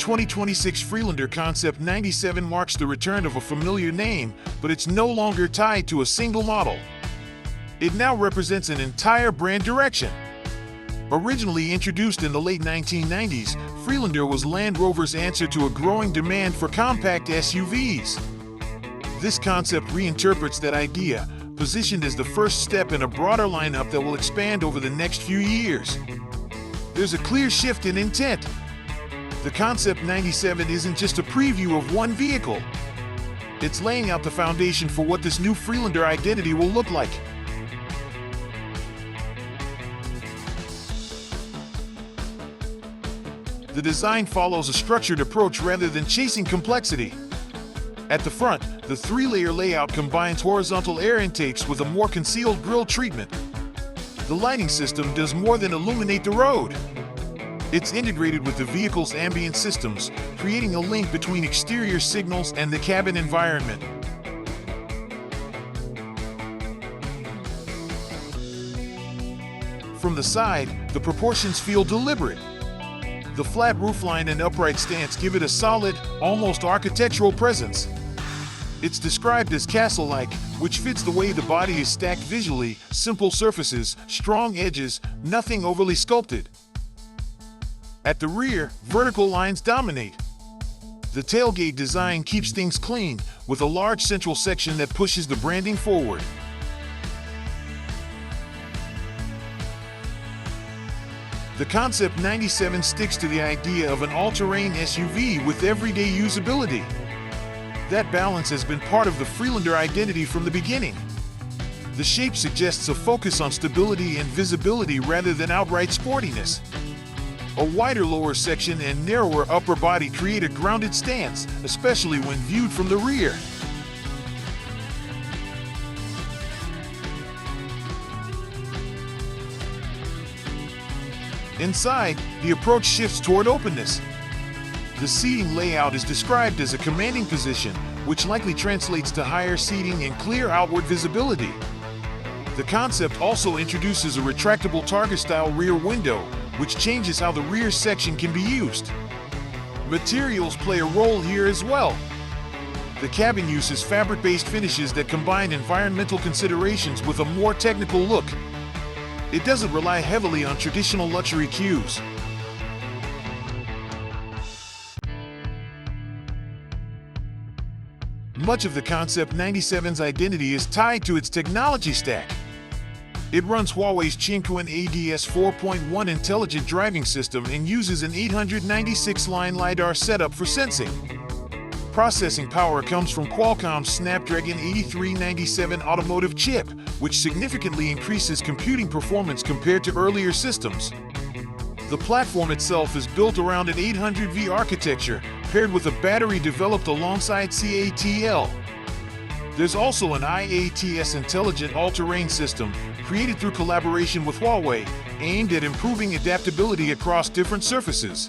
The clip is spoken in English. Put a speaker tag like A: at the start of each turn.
A: 2026 Freelander Concept 97 marks the return of a familiar name, but it's no longer tied to a single model. It now represents an entire brand direction. Originally introduced in the late 1990s, Freelander was Land Rover's answer to a growing demand for compact SUVs. This concept reinterprets that idea, positioned as the first step in a broader lineup that will expand over the next few years. There's a clear shift in intent. The Concept 97 isn't just a preview of one vehicle. It's laying out the foundation for what this new Freelander identity will look like. The design follows a structured approach rather than chasing complexity. At the front, the three-layer layout combines horizontal air intakes with a more concealed grille treatment. The lighting system does more than illuminate the road. It's integrated with the vehicle's ambient systems, creating a link between exterior signals and the cabin environment. From the side, the proportions feel deliberate. The flat roofline and upright stance give it a solid, almost architectural presence. It's described as castle-like, which fits the way the body is stacked visually: simple surfaces, strong edges, nothing overly sculpted. At the rear, vertical lines dominate. The tailgate design keeps things clean, with a large central section that pushes the branding forward. The Concept 97 sticks to the idea of an all-terrain SUV with everyday usability. That balance has been part of the Freelander identity from the beginning. The shape suggests a focus on stability and visibility rather than outright sportiness. A wider lower section and narrower upper body create a grounded stance, especially when viewed from the rear. Inside, the approach shifts toward openness. The seating layout is described as a commanding position, which likely translates to higher seating and clear outward visibility. The concept also introduces a retractable Targa-style rear window, which changes how the rear section can be used. Materials play a role here as well. The cabin uses fabric-based finishes that combine environmental considerations with a more technical look. It doesn't rely heavily on traditional luxury cues. Much of the Concept 97's identity is tied to its technology stack. It runs Huawei's Qiankun ADS 4.1 intelligent driving system and uses an 896-line LiDAR setup for sensing. Processing power comes from Qualcomm's Snapdragon 8397 automotive chip, which significantly increases computing performance compared to earlier systems. The platform itself is built around an 800V architecture, paired with a battery developed alongside CATL. There's also an IATS intelligent all-terrain system, created through collaboration with Huawei, aimed at improving adaptability across different surfaces.